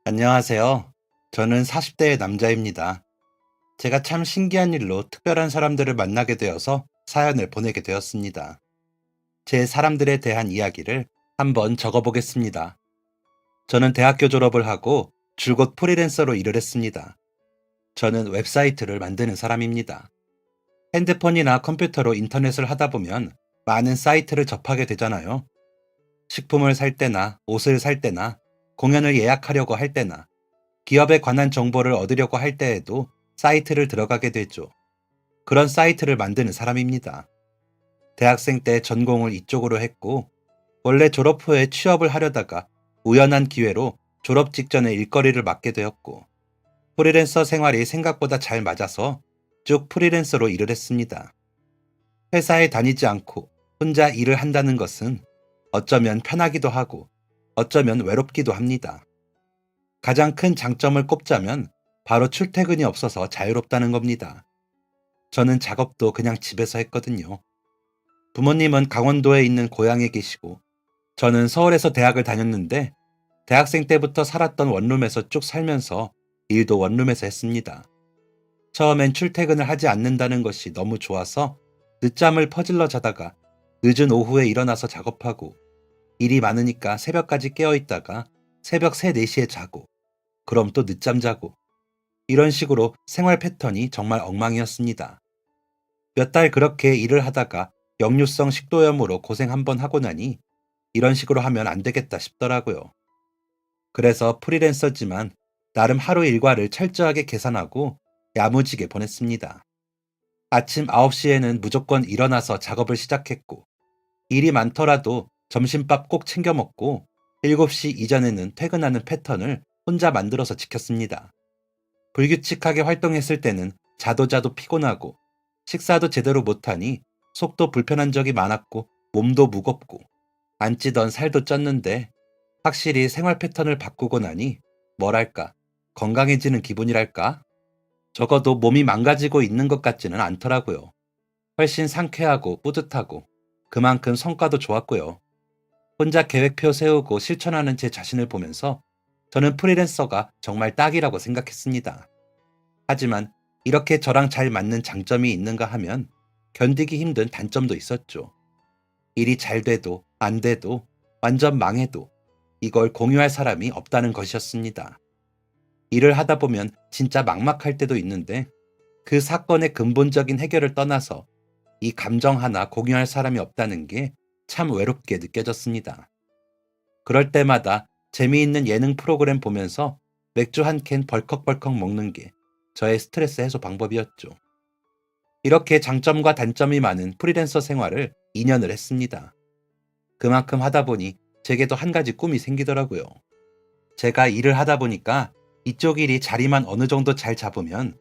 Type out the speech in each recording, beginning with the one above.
안녕하세요. 저는 40대의 남자입니다. 제가 참 신기한 일로 특별한 사람들을 만나게 되어서 사연을 보내게 되었습니다. 제 사람들에 대한 이야기를 한번 적어보겠습니다. 저는 대학교 졸업을 하고 줄곧 프리랜서로 일을 했습니다. 저는 웹사이트를 만드는 사람입니다. 핸드폰이나 컴퓨터로 인터넷을 하다 보면 많은 사이트를 접하게 되잖아요. 식품을 살 때나 옷을 살 때나 공연을 예약하려고 할 때나 기업에 관한 정보를 얻으려고 할 때에도 사이트를 들어가게 되죠. 그런 사이트를 만드는 사람입니다. 대학생 때 전공을 이쪽으로 했고, 원래 졸업 후에 취업을 하려다가 우연한 기회로 졸업 직전에 일거리를 맡게 되었고, 프리랜서 생활이 생각보다 잘 맞아서 쭉 프리랜서로 일을 했습니다. 회사에 다니지 않고 혼자 일을 한다는 것은 어쩌면 편하기도 하고, 어쩌면 외롭기도 합니다. 가장 큰 장점을 꼽자면 바로 출퇴근이 없어서 자유롭다는 겁니다. 저는 작업도 그냥 집에서 했거든요. 부모님은 강원도에 있는 고향에 계시고, 저는 서울에서 대학을 다녔는데, 대학생 때부터 살았던 원룸에서 쭉 살면서 일도 원룸에서 했습니다. 처음엔 출퇴근을 하지 않는다는 것이 너무 좋아서 늦잠을 퍼질러 자다가 늦은 오후에 일어나서 작업하고, 일이 많으니까 새벽까지 깨어 있다가 새벽 3, 4시에 자고, 그럼 또 늦잠 자고, 이런 식으로 생활 패턴이 정말 엉망이었습니다. 몇 달 그렇게 일을 하다가 역류성 식도염으로 고생 한번 하고 나니 이런 식으로 하면 안 되겠다 싶더라고요. 그래서 프리랜서지만 나름 하루 일과를 철저하게 계산하고 야무지게 보냈습니다. 아침 9시에는 무조건 일어나서 작업을 시작했고, 일이 많더라도 점심밥 꼭 챙겨 먹고 7시 이전에는 퇴근하는 패턴을 혼자 만들어서 지켰습니다. 불규칙하게 활동했을 때는 자도 피곤하고 식사도 제대로 못하니 속도 불편한 적이 많았고 몸도 무겁고 안 찌던 살도 쪘는데, 확실히 생활 패턴을 바꾸고 나니 뭐랄까 건강해지는 기분이랄까? 적어도 몸이 망가지고 있는 것 같지는 않더라고요. 훨씬 상쾌하고 뿌듯하고 그만큼 성과도 좋았고요. 혼자 계획표 세우고 실천하는 제 자신을 보면서 저는 프리랜서가 정말 딱이라고 생각했습니다. 하지만 이렇게 저랑 잘 맞는 장점이 있는가 하면 견디기 힘든 단점도 있었죠. 일이 잘 돼도 안 돼도 완전 망해도 이걸 공유할 사람이 없다는 것이었습니다. 일을 하다 보면 진짜 막막할 때도 있는데, 그 사건의 근본적인 해결을 떠나서 이 감정 하나 공유할 사람이 없다는 게 참 외롭게 느껴졌습니다. 그럴 때마다 재미있는 예능 프로그램 보면서 맥주 한 캔 벌컥벌컥 먹는 게 저의 스트레스 해소 방법이었죠. 이렇게 장점과 단점이 많은 프리랜서 생활을 2년을 했습니다. 그만큼 하다 보니 제게도 한 가지 꿈이 생기더라고요. 제가 일을 하다 보니까 이쪽 일이 자리만 어느 정도 잘 잡으면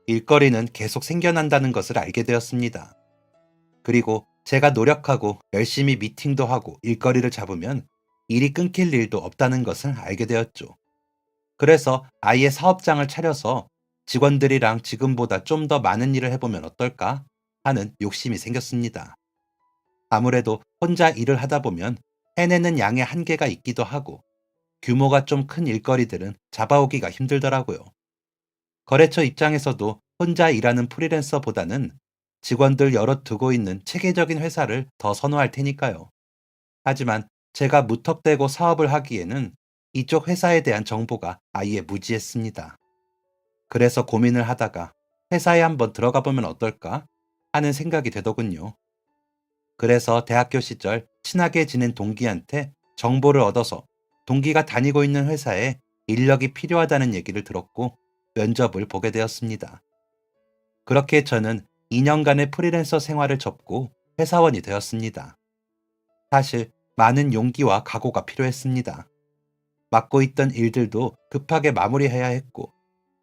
일거리는 계속 생겨난다는 것을 알게 되었습니다. 그리고 제가 노력하고 열심히 미팅도 하고 일거리를 잡으면 일이 끊길 일도 없다는 것을 알게 되었죠. 그래서 아예 사업장을 차려서 직원들이랑 지금보다 좀 더 많은 일을 해보면 어떨까 하는 욕심이 생겼습니다. 아무래도 혼자 일을 하다 보면 해내는 양의 한계가 있기도 하고, 규모가 좀 큰 일거리들은 잡아오기가 힘들더라고요. 거래처 입장에서도 혼자 일하는 프리랜서보다는 직원들 여럿 두고 있는 체계적인 회사를 더 선호할 테니까요. 하지만 제가 무턱대고 사업을 하기에는 이쪽 회사에 대한 정보가 아예 무지했습니다. 그래서 고민을 하다가 회사에 한번 들어가 보면 어떨까 하는 생각이 되더군요. 그래서 대학교 시절 친하게 지낸 동기한테 정보를 얻어서 동기가 다니고 있는 회사에 인력이 필요하다는 얘기를 들었고 면접을 보게 되었습니다. 그렇게 저는 2년간의 프리랜서 생활을 접고 회사원이 되었습니다. 사실 많은 용기와 각오가 필요했습니다. 맡고 있던 일들도 급하게 마무리해야 했고,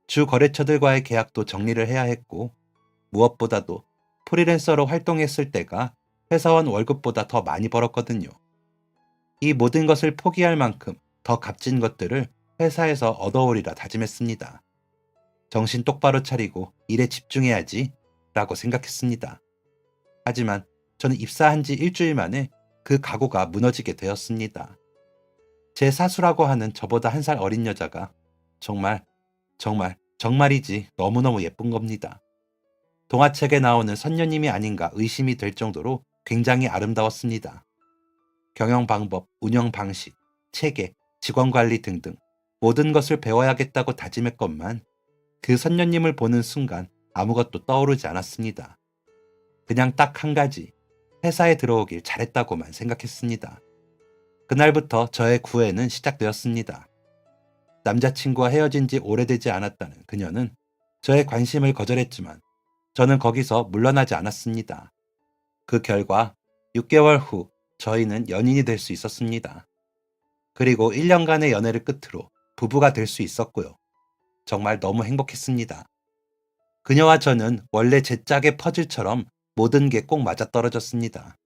주 거래처들과의 계약도 정리를 해야 했고, 무엇보다도 프리랜서로 활동했을 때가 회사원 월급보다 더 많이 벌었거든요. 이 모든 것을 포기할 만큼 더 값진 것들을 회사에서 얻어오리라 다짐했습니다. 정신 똑바로 차리고 일에 집중해야지 라고 생각했습니다. 하지만 저는 입사한 지 일주일 만에 그 각오가 무너지게 되었습니다. 제 사수라고 하는 저보다 한 살 어린 여자가 정말, 정말이지 너무너무 예쁜 겁니다. 동화책에 나오는 선녀님이 아닌가 의심이 될 정도로 굉장히 아름다웠습니다. 경영 방법, 운영 방식, 체계, 직원 관리 등등 모든 것을 배워야겠다고 다짐했건만 그 선녀님을 보는 순간 아무것도 떠오르지 않았습니다. 그냥 딱 한 가지, 회사에 들어오길 잘했다고만 생각했습니다. 그날부터 저의 구애는 시작되었습니다. 남자친구와 헤어진 지 오래되지 않았다는 그녀는 저의 관심을 거절했지만 저는 거기서 물러나지 않았습니다. 그 결과 6개월 후 저희는 연인이 될 수 있었습니다. 그리고 1년간의 연애를 끝으로 부부가 될 수 있었고요. 정말 너무 행복했습니다. 그녀와 저는 원래 제 짝의 퍼즐처럼 모든 게 꼭 맞아떨어졌습니다.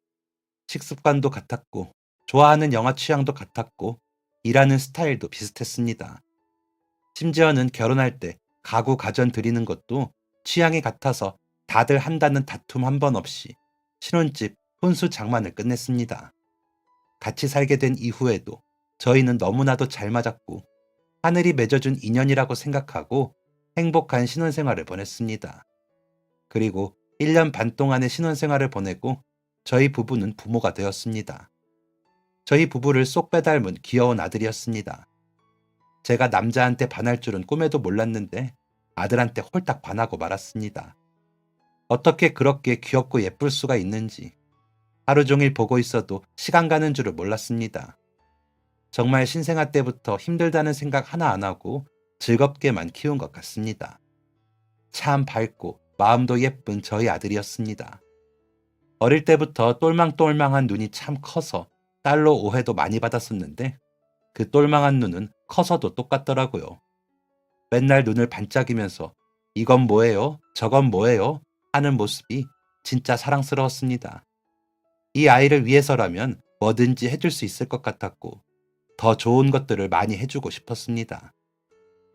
식습관도 같았고, 좋아하는 영화 취향도 같았고, 일하는 스타일도 비슷했습니다. 심지어는 결혼할 때 가구 가전 드리는 것도 취향이 같아서 다들 한다는 다툼 한 번 없이 신혼집 혼수 장만을 끝냈습니다. 같이 살게 된 이후에도 저희는 너무나도 잘 맞았고 하늘이 맺어준 인연이라고 생각하고 행복한 신혼생활을 보냈습니다. 그리고 1년 반 동안의 신혼생활을 보내고 저희 부부는 부모가 되었습니다. 저희 부부를 쏙 빼닮은 귀여운 아들이었습니다. 제가 남자한테 반할 줄은 꿈에도 몰랐는데 아들한테 홀딱 반하고 말았습니다. 어떻게 그렇게 귀엽고 예쁠 수가 있는지 하루 종일 보고 있어도 시간 가는 줄을 몰랐습니다. 정말 신생아 때부터 힘들다는 생각 하나 안 하고 즐겁게만 키운 것 같습니다. 참 밝고 마음도 예쁜 저희 아들이었습니다. 어릴 때부터 똘망똘망한 눈이 참 커서 딸로 오해도 많이 받았었는데 그 똘망한 눈은 커서도 똑같더라고요. 맨날 눈을 반짝이면서 이건 뭐예요? 저건 뭐예요? 하는 모습이 진짜 사랑스러웠습니다. 이 아이를 위해서라면 뭐든지 해줄 수 있을 것 같았고 더 좋은 것들을 많이 해주고 싶었습니다.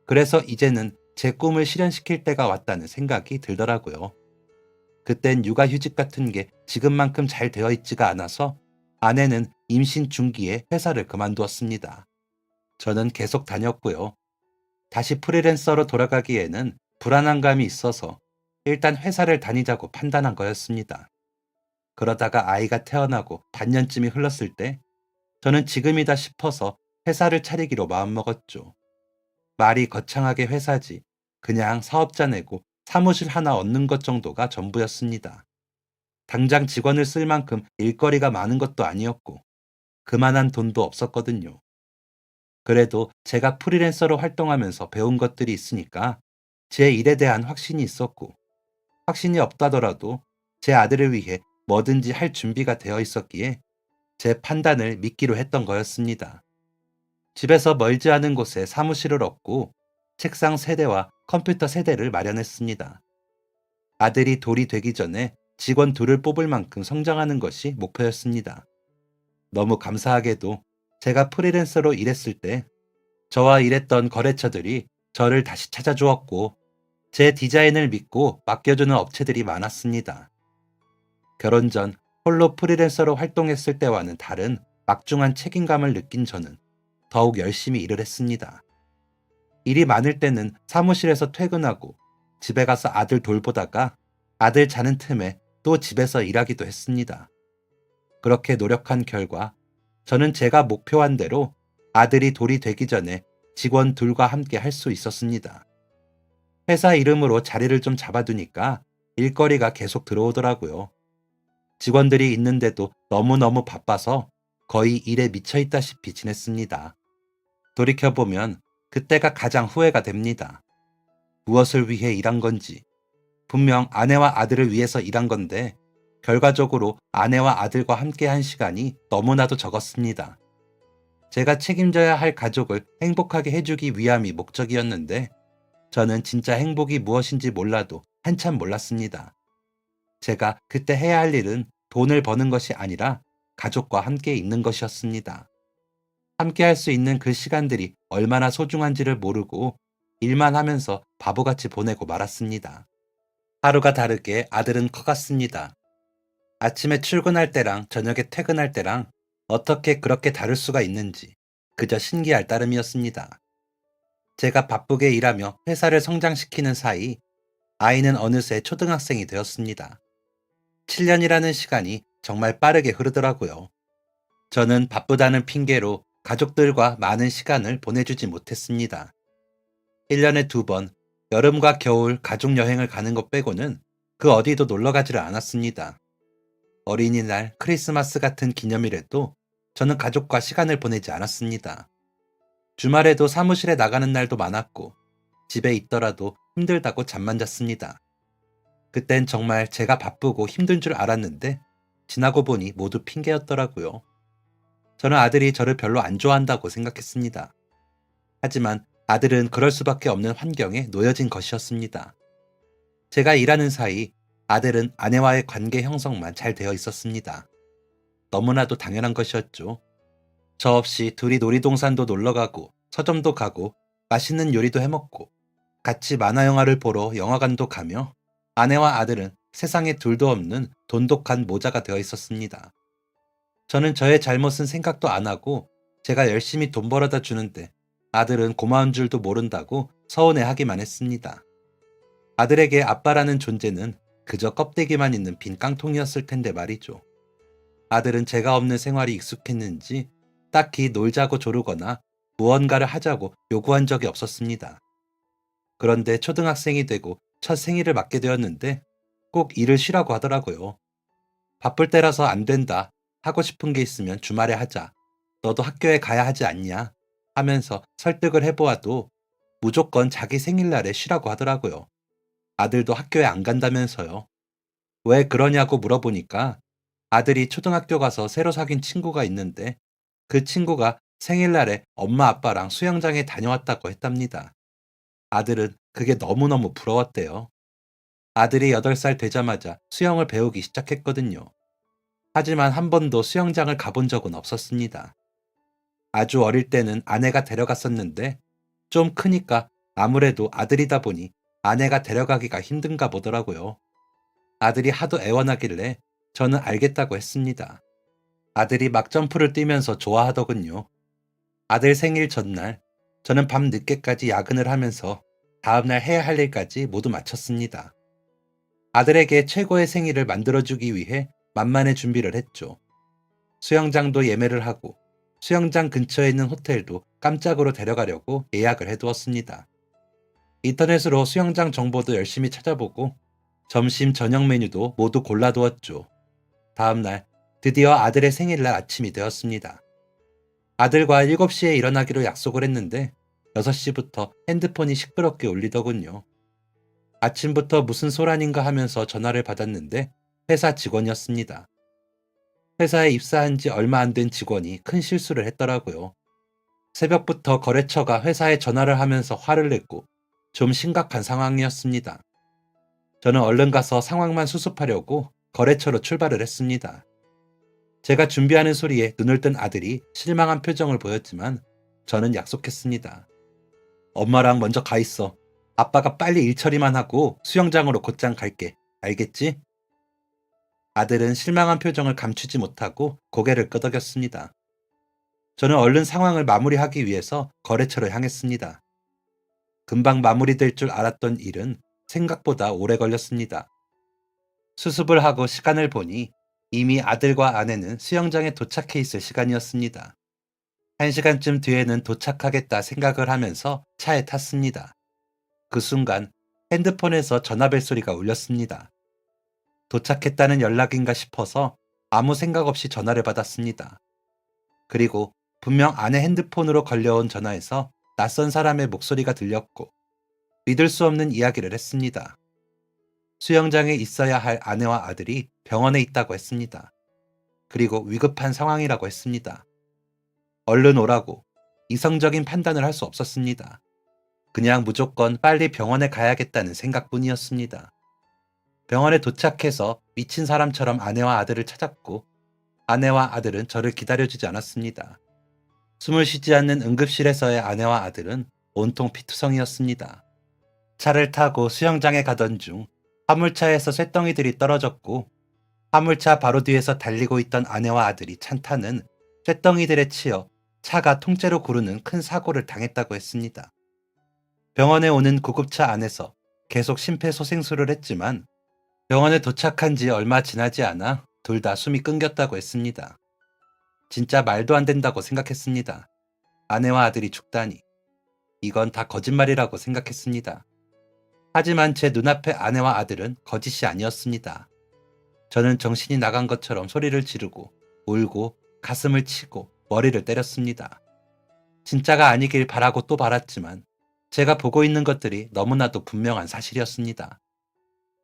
그래서 이제는 제 꿈을 실현시킬 때가 왔다는 생각이 들더라고요. 그땐 육아휴직 같은 게 지금만큼 잘 되어 있지가 않아서 아내는 임신 중기에 회사를 그만두었습니다. 저는 계속 다녔고요. 다시 프리랜서로 돌아가기에는 불안한 감이 있어서 일단 회사를 다니자고 판단한 거였습니다. 그러다가 아이가 태어나고 반년쯤이 흘렀을 때 저는 지금이다 싶어서 회사를 차리기로 마음먹었죠. 말이 거창하게 회사지 그냥 사업자 내고 사무실 하나 얻는 것 정도가 전부였습니다. 당장 직원을 쓸 만큼 일거리가 많은 것도 아니었고 그만한 돈도 없었거든요. 그래도 제가 프리랜서로 활동하면서 배운 것들이 있으니까 제 일에 대한 확신이 있었고 확신이 없다더라도 제 아들을 위해 뭐든지 할 준비가 되어 있었기에 제 판단을 믿기로 했던 거였습니다. 집에서 멀지 않은 곳에 사무실을 얻고 책상 세대와 컴퓨터 세대를 마련했습니다. 아들이 돌이 되기 전에 직원 둘을 뽑을 만큼 성장하는 것이 목표였습니다. 너무 감사하게도 제가 프리랜서로 일했을 때 저와 일했던 거래처들이 저를 다시 찾아주었고 제 디자인을 믿고 맡겨주는 업체들이 많았습니다. 결혼 전 홀로 프리랜서로 활동했을 때와는 다른 막중한 책임감을 느낀 저는 더욱 열심히 일을 했습니다. 일이 많을 때는 사무실에서 퇴근하고 집에 가서 아들 돌보다가 아들 자는 틈에 또 집에서 일하기도 했습니다. 그렇게 노력한 결과 저는 제가 목표한 대로 아들이 돌이 되기 전에 직원 둘과 함께 할 수 있었습니다. 회사 이름으로 자리를 좀 잡아두니까 일거리가 계속 들어오더라고요. 직원들이 있는데도 너무너무 바빠서 거의 일에 미쳐있다시피 지냈습니다. 돌이켜보면 그때가 가장 후회가 됩니다. 무엇을 위해 일한 건지, 분명 아내와 아들을 위해서 일한 건데 결과적으로 아내와 아들과 함께 한 시간이 너무나도 적었습니다. 제가 책임져야 할 가족을 행복하게 해주기 위함이 목적이었는데 저는 진짜 행복이 무엇인지 몰라도 한참 몰랐습니다. 제가 그때 해야 할 일은 돈을 버는 것이 아니라 가족과 함께 있는 것이었습니다. 함께 할 수 있는 그 시간들이 얼마나 소중한지를 모르고 일만 하면서 바보같이 보내고 말았습니다. 하루가 다르게 아들은 커갔습니다. 아침에 출근할 때랑 저녁에 퇴근할 때랑 어떻게 그렇게 다를 수가 있는지 그저 신기할 따름이었습니다. 제가 바쁘게 일하며 회사를 성장시키는 사이 아이는 어느새 초등학생이 되었습니다. 7년이라는 시간이 정말 빠르게 흐르더라고요. 저는 바쁘다는 핑계로 가족들과 많은 시간을 보내주지 못했습니다. 1년에 2번, 여름과 겨울 가족 여행을 가는 것 빼고는 그 어디도 놀러 가지를 않았습니다. 어린이날, 크리스마스 같은 기념일에도 저는 가족과 시간을 보내지 않았습니다. 주말에도 사무실에 나가는 날도 많았고, 집에 있더라도 힘들다고 잠만 잤습니다. 그땐 정말 제가 바쁘고 힘든 줄 알았는데, 지나고 보니 모두 핑계였더라고요. 저는 아들이 저를 별로 안 좋아한다고 생각했습니다. 하지만 아들은 그럴 수밖에 없는 환경에 놓여진 것이었습니다. 제가 일하는 사이 아들은 아내와의 관계 형성만 잘 되어 있었습니다. 너무나도 당연한 것이었죠. 저 없이 둘이 놀이동산도 놀러가고 서점도 가고 맛있는 요리도 해먹고 같이 만화영화를 보러 영화관도 가며 아내와 아들은 세상에 둘도 없는 돈독한 모자가 되어 있었습니다. 저는 저의 잘못은 생각도 안 하고 제가 열심히 돈 벌어다 주는데 아들은 고마운 줄도 모른다고 서운해하기만 했습니다. 아들에게 아빠라는 존재는 그저 껍데기만 있는 빈 깡통이었을 텐데 말이죠. 아들은 제가 없는 생활이 익숙했는지 딱히 놀자고 조르거나 무언가를 하자고 요구한 적이 없었습니다. 그런데 초등학생이 되고 첫 생일을 맞게 되었는데 꼭 일을 쉬라고 하더라고요. 바쁠 때라서 안 된다. 하고 싶은 게 있으면 주말에 하자. 너도 학교에 가야 하지 않냐? 하면서 설득을 해보아도 무조건 자기 생일날에 쉬라고 하더라고요. 아들도 학교에 안 간다면서요. 왜 그러냐고 물어보니까 아들이 초등학교 가서 새로 사귄 친구가 있는데 그 친구가 생일날에 엄마 아빠랑 수영장에 다녀왔다고 했답니다. 아들은 그게 너무너무 부러웠대요. 아들이 8살 되자마자 수영을 배우기 시작했거든요. 하지만 한 번도 수영장을 가본 적은 없었습니다. 아주 어릴 때는 아내가 데려갔었는데 좀 크니까 아무래도 아들이다 보니 아내가 데려가기가 힘든가 보더라고요. 아들이 하도 애원하길래 저는 알겠다고 했습니다. 아들이 막 점프를 뛰면서 좋아하더군요. 아들 생일 전날 저는 밤 늦게까지 야근을 하면서 다음날 해야 할 일까지 모두 마쳤습니다. 아들에게 최고의 생일을 만들어주기 위해 만만의 준비를 했죠. 수영장도 예매를 하고 수영장 근처에 있는 호텔도 깜짝으로 데려가려고 예약을 해두었습니다. 인터넷으로 수영장 정보도 열심히 찾아보고 점심 저녁 메뉴도 모두 골라두었죠. 다음날 드디어 아들의 생일날 아침이 되었습니다. 아들과 7시에 일어나기로 약속을 했는데 6시부터 핸드폰이 시끄럽게 울리더군요. 아침부터 무슨 소란인가 하면서 전화를 받았는데 회사 직원이었습니다. 회사에 입사한 지 얼마 안 된 직원이 큰 실수를 했더라고요. 새벽부터 거래처가 회사에 전화를 하면서 화를 냈고 좀 심각한 상황이었습니다. 저는 얼른 가서 상황만 수습하려고 거래처로 출발을 했습니다. 제가 준비하는 소리에 눈을 뜬 아들이 실망한 표정을 보였지만 저는 약속했습니다. 엄마랑 먼저 가 있어. 아빠가 빨리 일 처리만 하고 수영장으로 곧장 갈게. 알겠지? 아들은 실망한 표정을 감추지 못하고 고개를 끄덕였습니다. 저는 얼른 상황을 마무리하기 위해서 거래처로 향했습니다. 금방 마무리될 줄 알았던 일은 생각보다 오래 걸렸습니다. 수습을 하고 시간을 보니 이미 아들과 아내는 수영장에 도착해 있을 시간이었습니다. 1시간쯤 뒤에는 도착하겠다 생각을 하면서 차에 탔습니다. 그 순간 핸드폰에서 전화벨 소리가 울렸습니다. 도착했다는 연락인가 싶어서 아무 생각 없이 전화를 받았습니다. 그리고 분명 아내 핸드폰으로 걸려온 전화에서 낯선 사람의 목소리가 들렸고 믿을 수 없는 이야기를 했습니다. 수영장에 있어야 할 아내와 아들이 병원에 있다고 했습니다. 그리고 위급한 상황이라고 했습니다. 얼른 오라고 이성적인 판단을 할 수 없었습니다. 그냥 무조건 빨리 병원에 가야겠다는 생각뿐이었습니다. 병원에 도착해서 미친 사람처럼 아내와 아들을 찾았고 아내와 아들은 저를 기다려주지 않았습니다. 숨을 쉬지 않는 응급실에서의 아내와 아들은 온통 피투성이었습니다. 차를 타고 수영장에 가던 중 화물차에서 쇳덩이들이 떨어졌고 화물차 바로 뒤에서 달리고 있던 아내와 아들이 찬타는 쇳덩이들에 치여 차가 통째로 구르는 큰 사고를 당했다고 했습니다. 병원에 오는 구급차 안에서 계속 심폐소생술을 했지만 병원에 도착한 지 얼마 지나지 않아 둘 다 숨이 끊겼다고 했습니다. 진짜 말도 안 된다고 생각했습니다. 아내와 아들이 죽다니. 이건 다 거짓말이라고 생각했습니다. 하지만 제 눈앞의 아내와 아들은 거짓이 아니었습니다. 저는 정신이 나간 것처럼 소리를 지르고 울고 가슴을 치고 머리를 때렸습니다. 진짜가 아니길 바라고 또 바랐지만 제가 보고 있는 것들이 너무나도 분명한 사실이었습니다.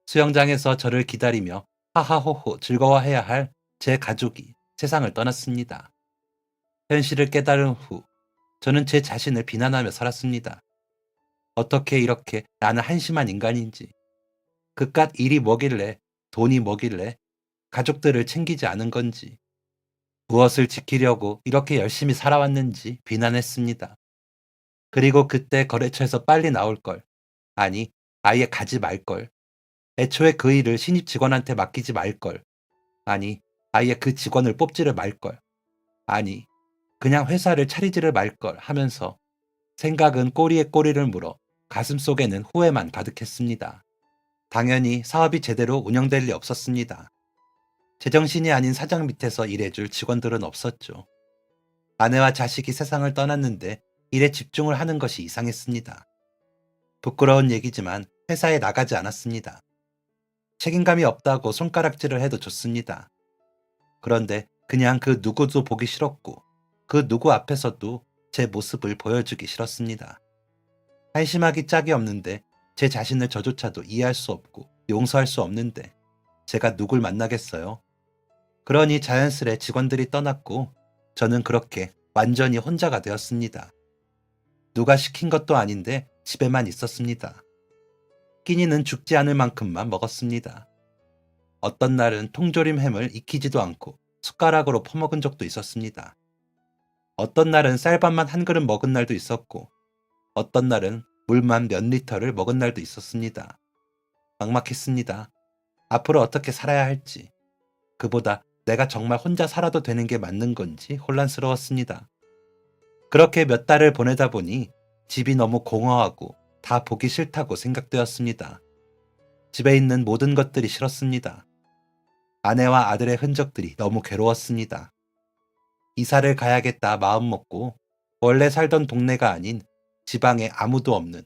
수영장에서 저를 기다리며 하하호호 즐거워해야 할 제 가족이 세상을 떠났습니다. 현실을 깨달은 후 저는 제 자신을 비난하며 살았습니다. 어떻게 이렇게 나는 한심한 인간인지, 그깟 일이 뭐길래, 돈이 뭐길래 가족들을 챙기지 않은 건지, 무엇을 지키려고 이렇게 열심히 살아왔는지 비난했습니다. 그리고 그때 거래처에서 빨리 나올 걸, 아니 아예 가지 말 걸, 애초에 그 일을 신입 직원한테 맡기지 말 걸, 아니 아예 그 직원을 뽑지를 말 걸, 아니 그냥 회사를 차리지를 말 걸 하면서 생각은 꼬리에 꼬리를 물어 가슴속에는 후회만 가득했습니다. 당연히 사업이 제대로 운영될 리 없었습니다. 제정신이 아닌 사장 밑에서 일해줄 직원들은 없었죠. 아내와 자식이 세상을 떠났는데 일에 집중을 하는 것이 이상했습니다. 부끄러운 얘기지만 회사에 나가지 않았습니다. 책임감이 없다고 손가락질을 해도 좋습니다. 그런데 그냥 그 누구도 보기 싫었고 그 누구 앞에서도 제 모습을 보여주기 싫었습니다. 한심하기 짝이 없는데 제 자신을 저조차도 이해할 수 없고 용서할 수 없는데 제가 누굴 만나겠어요? 그러니 자연스레 직원들이 떠났고 저는 그렇게 완전히 혼자가 되었습니다. 누가 시킨 것도 아닌데 집에만 있었습니다. 끼니는 죽지 않을 만큼만 먹었습니다. 어떤 날은 통조림 햄을 익히지도 않고 숟가락으로 퍼먹은 적도 있었습니다. 어떤 날은 쌀밥만 한 그릇 먹은 날도 있었고 어떤 날은 물만 몇 리터를 먹은 날도 있었습니다. 막막했습니다. 앞으로 어떻게 살아야 할지, 그보다 내가 정말 혼자 살아도 되는 게 맞는 건지 혼란스러웠습니다. 그렇게 몇 달을 보내다 보니 집이 너무 공허하고 다 보기 싫다고 생각되었습니다. 집에 있는 모든 것들이 싫었습니다. 아내와 아들의 흔적들이 너무 괴로웠습니다. 이사를 가야겠다 마음먹고 원래 살던 동네가 아닌 지방에 아무도 없는,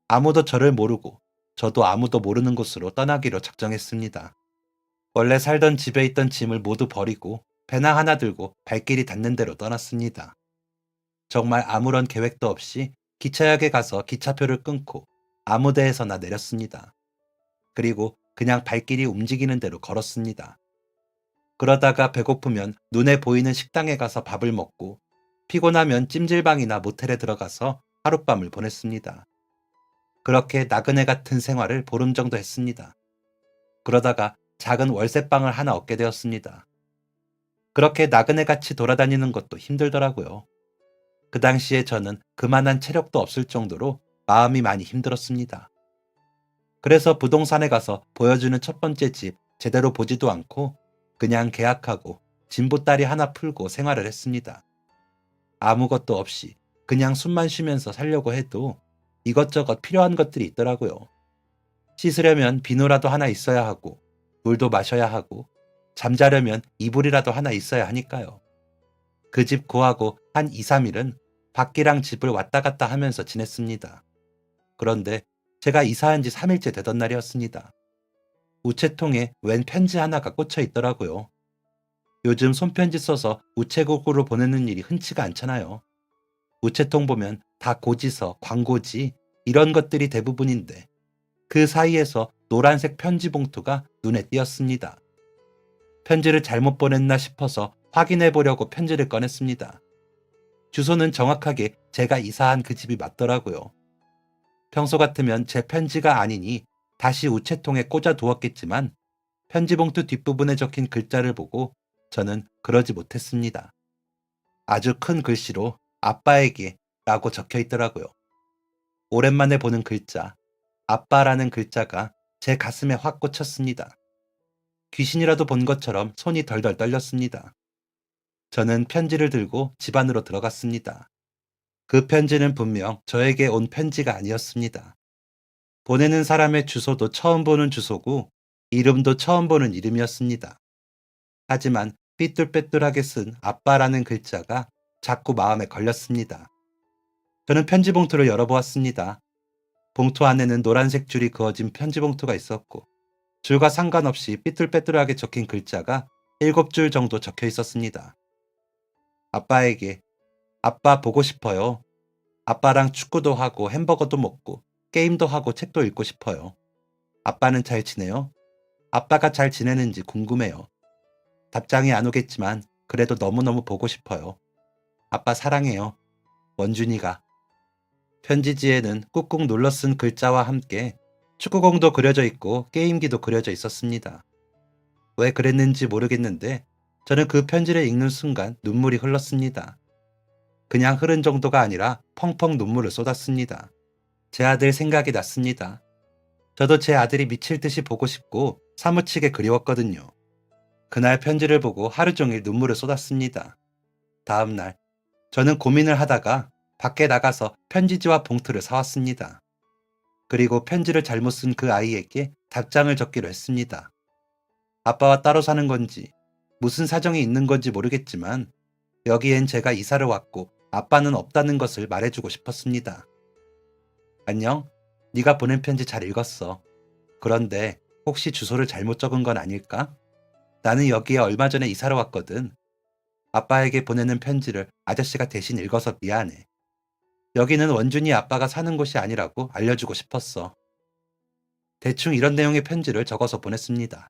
아무도 저를 모르고 저도 아무도 모르는 곳으로 떠나기로 작정했습니다. 원래 살던 집에 있던 짐을 모두 버리고 배낭 하나 들고 발길이 닿는 대로 떠났습니다. 정말 아무런 계획도 없이 기차역에 가서 기차표를 끊고 아무 데에서나 내렸습니다. 그리고 그냥 발길이 움직이는 대로 걸었습니다. 그러다가 배고프면 눈에 보이는 식당에 가서 밥을 먹고 피곤하면 찜질방이나 모텔에 들어가서 하룻밤을 보냈습니다. 그렇게 나그네 같은 생활을 보름 정도 했습니다. 그러다가 작은 월세방을 하나 얻게 되었습니다. 그렇게 나그네같이 돌아다니는 것도 힘들더라고요. 그 당시에 저는 그만한 체력도 없을 정도로 마음이 많이 힘들었습니다. 그래서 부동산에 가서 보여주는 첫 번째 집 제대로 보지도 않고 그냥 계약하고 진보다리 하나 풀고 생활을 했습니다. 아무것도 없이 그냥 숨만 쉬면서 살려고 해도 이것저것 필요한 것들이 있더라고요. 씻으려면 비누라도 하나 있어야 하고 물도 마셔야 하고 잠자려면 이불이라도 하나 있어야 하니까요. 그 집 구하고 한 2, 3일은 밖이랑 집을 왔다 갔다 하면서 지냈습니다. 그런데 제가 이사한 지 3일째 되던 날이었습니다. 우체통에 웬 편지 하나가 꽂혀 있더라고요. 요즘 손편지 써서 우체국으로 보내는 일이 흔치가 않잖아요. 우체통 보면 다 고지서, 광고지 이런 것들이 대부분인데 그 사이에서 노란색 편지 봉투가 눈에 띄었습니다. 편지를 잘못 보냈나 싶어서 확인해 보려고 편지를 꺼냈습니다. 주소는 정확하게 제가 이사한 그 집이 맞더라고요. 평소 같으면 제 편지가 아니니 다시 우체통에 꽂아 두었겠지만 편지 봉투 뒷부분에 적힌 글자를 보고 저는 그러지 못했습니다. 아주 큰 글씨로 아빠에게 라고 적혀 있더라고요. 오랜만에 보는 글자, 아빠라는 글자가 제 가슴에 확 꽂혔습니다. 귀신이라도 본 것처럼 손이 덜덜 떨렸습니다. 저는 편지를 들고 집 안으로 들어갔습니다. 그 편지는 분명 저에게 온 편지가 아니었습니다. 보내는 사람의 주소도 처음 보는 주소고 이름도 처음 보는 이름이었습니다. 하지만 삐뚤빼뚤하게 쓴 아빠라는 글자가 자꾸 마음에 걸렸습니다. 저는 편지 봉투를 열어보았습니다. 봉투 안에는 노란색 줄이 그어진 편지 봉투가 있었고 줄과 상관없이 삐뚤빼뚤하게 적힌 글자가 7줄 정도 적혀 있었습니다. 아빠에게 아빠 보고 싶어요. 아빠랑 축구도 하고 햄버거도 먹고 게임도 하고 책도 읽고 싶어요. 아빠는 잘 지내요? 아빠가 잘 지내는지 궁금해요. 답장이 안 오겠지만 그래도 너무너무 보고 싶어요. 아빠 사랑해요. 원준이가. 편지지에는 꾹꾹 눌러 쓴 글자와 함께 축구공도 그려져 있고 게임기도 그려져 있었습니다. 왜 그랬는지 모르겠는데 저는 그 편지를 읽는 순간 눈물이 흘렀습니다. 그냥 흐른 정도가 아니라 펑펑 눈물을 쏟았습니다. 제 아들 생각이 났습니다. 저도 제 아들이 미칠 듯이 보고 싶고 사무치게 그리웠거든요. 그날 편지를 보고 하루 종일 눈물을 쏟았습니다. 다음 날 저는 고민을 하다가 밖에 나가서 편지지와 봉투를 사왔습니다. 그리고 편지를 잘못 쓴 그 아이에게 답장을 적기로 했습니다. 아빠와 따로 사는 건지 무슨 사정이 있는 건지 모르겠지만 여기엔 제가 이사를 왔고 아빠는 없다는 것을 말해주고 싶었습니다. 안녕, 네가 보낸 편지 잘 읽었어. 그런데 혹시 주소를 잘못 적은 건 아닐까? 나는 여기에 얼마 전에 이사를 왔거든. 아빠에게 보내는 편지를 아저씨가 대신 읽어서 미안해. 여기는 원준이 아빠가 사는 곳이 아니라고 알려주고 싶었어. 대충 이런 내용의 편지를 적어서 보냈습니다.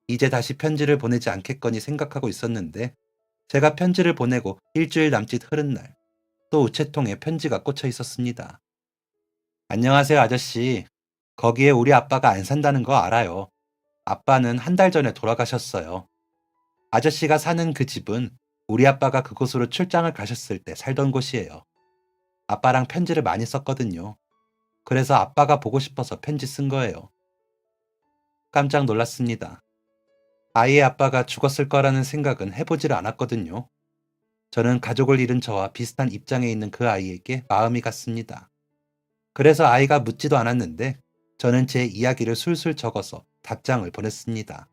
이제 다시 편지를 보내지 않겠거니 생각하고 있었는데 제가 편지를 보내고 일주일 남짓 흐른 날 또 우체통에 편지가 꽂혀 있었습니다. 안녕하세요 아저씨. 거기에 우리 아빠가 안 산다는 거 알아요. 아빠는 한 달 전에 돌아가셨어요. 아저씨가 사는 그 집은 우리 아빠가 그곳으로 출장을 가셨을 때 살던 곳이에요. 아빠랑 편지를 많이 썼거든요. 그래서 아빠가 보고 싶어서 편지 쓴 거예요. 깜짝 놀랐습니다. 아이의 아빠가 죽었을 거라는 생각은 해보지를 않았거든요. 저는 가족을 잃은 저와 비슷한 입장에 있는 그 아이에게 마음이 갔습니다. 그래서 아이가 묻지도 않았는데 저는 제 이야기를 술술 적어서 답장을 보냈습니다.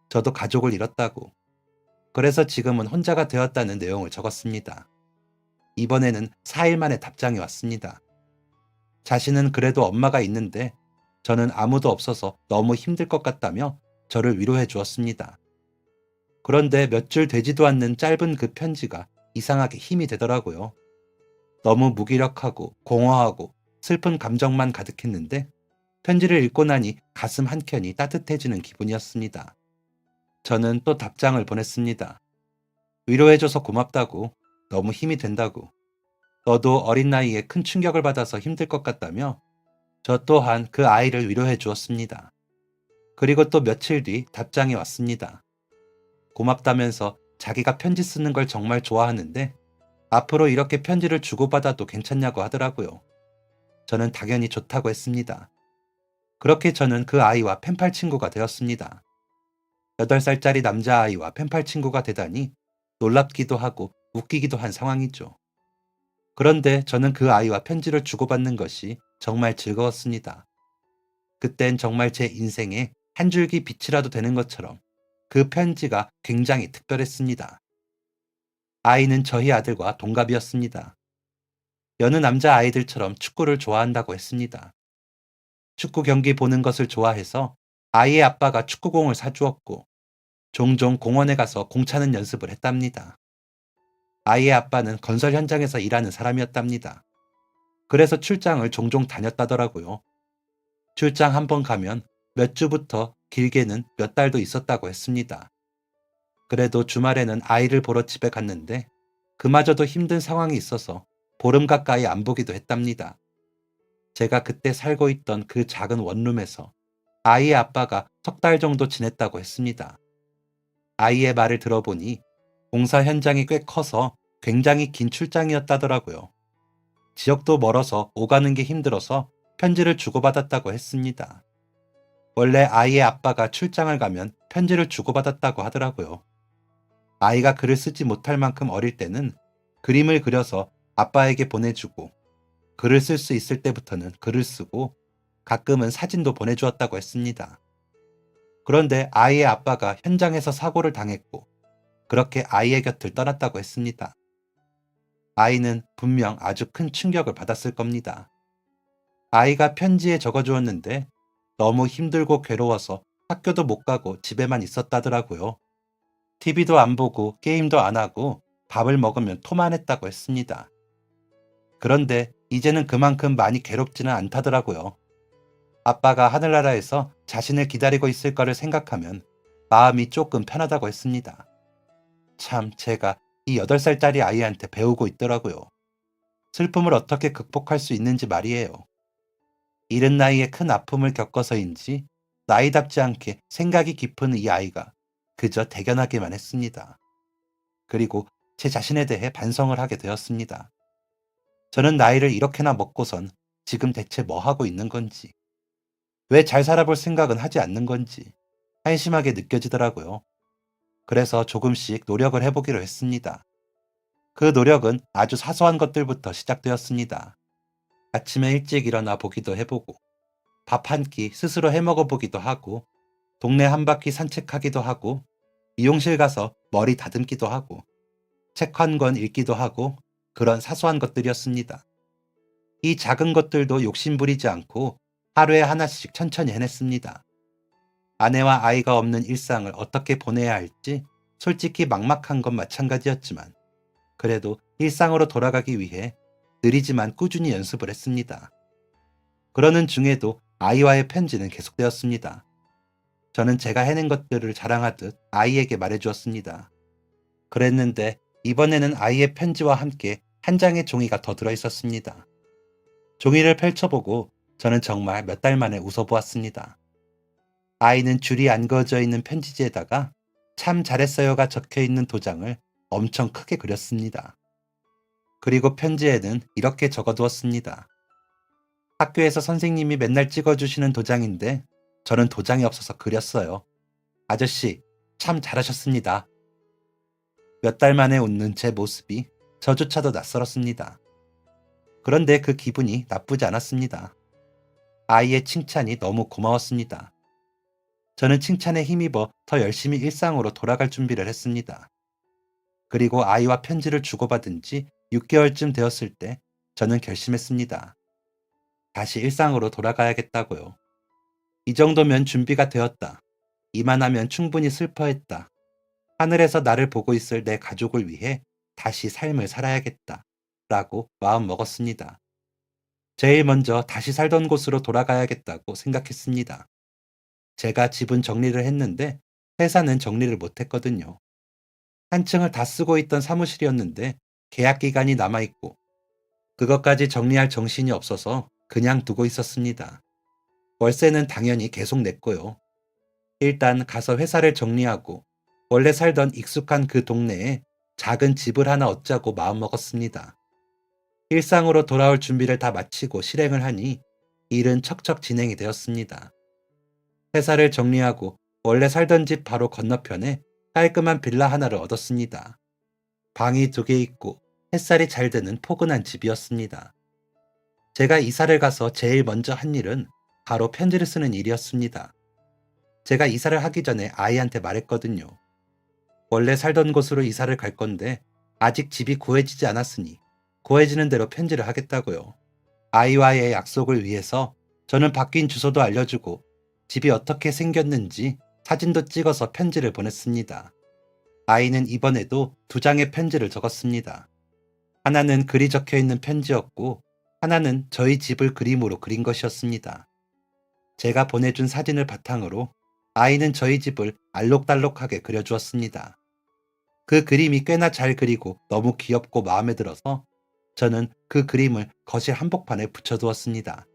저도 가족을 잃었다고. 그래서 지금은 혼자가 되었다는 내용을 적었습니다. 이번에는 4일 만에 답장이 왔습니다. 자신은 그래도 엄마가 있는데 저는 아무도 없어서 너무 힘들 것 같다며 저를 위로해 주었습니다. 그런데 몇 줄 되지도 않는 짧은 그 편지가 이상하게 힘이 되더라고요. 너무 무기력하고 공허하고 슬픈 감정만 가득했는데 편지를 읽고 나니 가슴 한켠이 따뜻해지는 기분이었습니다. 저는 또 답장을 보냈습니다. 위로해줘서 고맙다고, 너무 힘이 된다고, 너도 어린 나이에 큰 충격을 받아서 힘들 것 같다며 저 또한 그 아이를 위로해 주었습니다. 그리고 또 며칠 뒤 답장이 왔습니다. 고맙다면서 자기가 편지 쓰는 걸 정말 좋아하는데 앞으로 이렇게 편지를 주고받아도 괜찮냐고 하더라고요. 저는 당연히 좋다고 했습니다. 그렇게 저는 그 아이와 펜팔 친구가 되었습니다. 8살짜리 남자아이와 펜팔 친구가 되다니 놀랍기도 하고 웃기기도 한 상황이죠. 그런데 저는 그 아이와 편지를 주고받는 것이 정말 즐거웠습니다. 그땐 정말 제 인생에 한 줄기 빛이라도 되는 것처럼 그 편지가 굉장히 특별했습니다. 아이는 저희 아들과 동갑이었습니다. 여느 남자 아이들처럼 축구를 좋아한다고 했습니다. 축구 경기 보는 것을 좋아해서 아이의 아빠가 축구공을 사주었고 종종 공원에 가서 공 차는 연습을 했답니다. 아이의 아빠는 건설 현장에서 일하는 사람이었답니다. 그래서 출장을 종종 다녔다더라고요. 출장 한 번 가면 몇 주부터 길게는 몇 달도 있었다고 했습니다. 그래도 주말에는 아이를 보러 집에 갔는데 그마저도 힘든 상황이 있어서 보름 가까이 안 보기도 했답니다. 제가 그때 살고 있던 그 작은 원룸에서 아이의 아빠가 3달 정도 지냈다고 했습니다. 아이의 말을 들어보니 공사 현장이 꽤 커서 굉장히 긴 출장이었다더라고요. 지역도 멀어서 오가는 게 힘들어서 편지를 주고받았다고 했습니다. 원래 아이의 아빠가 출장을 가면 편지를 주고받았다고 하더라고요. 아이가 글을 쓰지 못할 만큼 어릴 때는 그림을 그려서 아빠에게 보내주고, 글을 쓸 수 있을 때부터는 글을 쓰고, 가끔은 사진도 보내주었다고 했습니다. 그런데 아이의 아빠가 현장에서 사고를 당했고, 그렇게 아이의 곁을 떠났다고 했습니다. 아이는 분명 아주 큰 충격을 받았을 겁니다. 아이가 편지에 적어주었는데 너무 힘들고 괴로워서 학교도 못 가고 집에만 있었다더라고요. TV도 안 보고 게임도 안 하고 밥을 먹으면 토만 했다고 했습니다. 그런데 이제는 그만큼 많이 괴롭지는 않다더라고요. 아빠가 하늘나라에서 자신을 기다리고 있을 거를 생각하면 마음이 조금 편하다고 했습니다. 참, 제가 이 8살짜리 아이한테 배우고 있더라고요. 슬픔을 어떻게 극복할 수 있는지 말이에요. 이른 나이에 큰 아픔을 겪어서인지 나이답지 않게 생각이 깊은 이 아이가 그저 대견하기만 했습니다. 그리고 제 자신에 대해 반성을 하게 되었습니다. 저는 나이를 이렇게나 먹고선 지금 대체 뭐 하고 있는 건지, 왜 잘 살아볼 생각은 하지 않는 건지 한심하게 느껴지더라고요. 그래서 조금씩 노력을 해보기로 했습니다. 그 노력은 아주 사소한 것들부터 시작되었습니다. 아침에 일찍 일어나 보기도 해보고, 밥 한 끼 스스로 해먹어 보기도 하고, 동네 한 바퀴 산책하기도 하고, 미용실 가서 머리 다듬기도 하고, 책 한 권 읽기도 하고, 그런 사소한 것들이었습니다. 이 작은 것들도 욕심 부리지 않고 하루에 하나씩 천천히 해냈습니다. 아내와 아이가 없는 일상을 어떻게 보내야 할지 솔직히 막막한 건 마찬가지였지만, 그래도 일상으로 돌아가기 위해 느리지만 꾸준히 연습을 했습니다. 그러는 중에도 아이와의 편지는 계속되었습니다. 저는 제가 해낸 것들을 자랑하듯 아이에게 말해주었습니다. 그랬는데 이번에는 아이의 편지와 함께 한 장의 종이가 더 들어있었습니다. 종이를 펼쳐보고 저는 정말 몇 달 만에 웃어보았습니다. 아이는 줄이 안 그어져 있는 편지지에다가 참 잘했어요가 적혀 있는 도장을 엄청 크게 그렸습니다. 그리고 편지에는 이렇게 적어두었습니다. 학교에서 선생님이 맨날 찍어주시는 도장인데 저는 도장이 없어서 그렸어요. 아저씨, 참 잘하셨습니다. 몇 달 만에 웃는 제 모습이 저조차도 낯설었습니다. 그런데 그 기분이 나쁘지 않았습니다. 아이의 칭찬이 너무 고마웠습니다. 저는 칭찬에 힘입어 더 열심히 일상으로 돌아갈 준비를 했습니다. 그리고 아이와 편지를 주고받은 지 6개월쯤 되었을 때 저는 결심했습니다. 다시 일상으로 돌아가야겠다고요. 이 정도면 준비가 되었다. 이만하면 충분히 슬퍼했다. 하늘에서 나를 보고 있을 내 가족을 위해 다시 삶을 살아야겠다. 라고 마음 먹었습니다. 제일 먼저 다시 살던 곳으로 돌아가야겠다고 생각했습니다. 제가 집은 정리를 했는데 회사는 정리를 못했거든요. 한 층을 다 쓰고 있던 사무실이었는데 계약 기간이 남아있고, 그것까지 정리할 정신이 없어서 그냥 두고 있었습니다. 월세는 당연히 계속 냈고요. 일단 가서 회사를 정리하고 원래 살던 익숙한 그 동네에 작은 집을 하나 얻자고 마음먹었습니다. 일상으로 돌아올 준비를 다 마치고 실행을 하니 일은 척척 진행이 되었습니다. 회사를 정리하고 원래 살던 집 바로 건너편에 깔끔한 빌라 하나를 얻었습니다. 방이 2개 있고 햇살이 잘 드는 포근한 집이었습니다. 제가 이사를 가서 제일 먼저 한 일은 바로 편지를 쓰는 일이었습니다. 제가 이사를 하기 전에 아이한테 말했거든요. 원래 살던 곳으로 이사를 갈 건데 아직 집이 구해지지 않았으니 구해지는 대로 편지를 하겠다고요. 아이와의 약속을 위해서 저는 바뀐 주소도 알려주고 집이 어떻게 생겼는지 사진도 찍어서 편지를 보냈습니다. 아이는 이번에도 2장의 편지를 적었습니다. 하나는 글이 적혀 있는 편지였고, 하나는 저희 집을 그림으로 그린 것이었습니다. 제가 보내준 사진을 바탕으로 아이는 저희 집을 알록달록하게 그려주었습니다. 그 그림이 꽤나 잘 그리고 너무 귀엽고 마음에 들어서 저는 그 그림을 거실 한복판에 붙여두었습니다.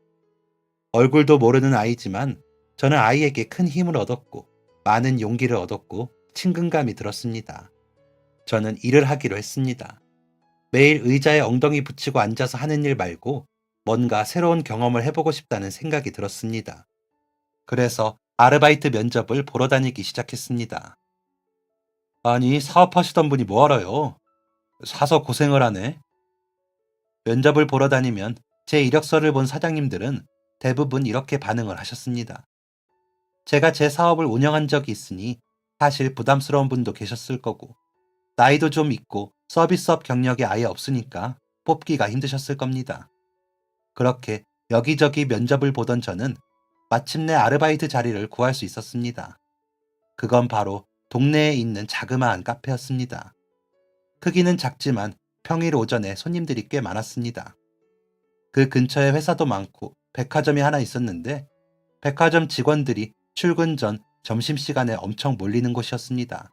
얼굴도 모르는 아이지만 저는 아이에게 큰 힘을 얻었고 많은 용기를 얻었고 친근감이 들었습니다. 저는 일을 하기로 했습니다. 매일 의자에 엉덩이 붙이고 앉아서 하는 일 말고 뭔가 새로운 경험을 해보고 싶다는 생각이 들었습니다. 그래서 아르바이트 면접을 보러 다니기 시작했습니다. 아니, 사업하시던 분이 뭐 알아요? 사서 고생을 하네. 면접을 보러 다니면 제 이력서를 본 사장님들은 대부분 이렇게 반응을 하셨습니다. 제가 제 사업을 운영한 적이 있으니 사실 부담스러운 분도 계셨을 거고, 나이도 좀 있고 서비스업 경력이 아예 없으니까 뽑기가 힘드셨을 겁니다. 그렇게 여기저기 면접을 보던 저는 마침내 아르바이트 자리를 구할 수 있었습니다. 그건 바로 동네에 있는 자그마한 카페였습니다. 크기는 작지만 평일 오전에 손님들이 꽤 많았습니다. 그 근처에 회사도 많고 백화점이 하나 있었는데 백화점 직원들이 출근 전 점심시간에 엄청 몰리는 곳이었습니다.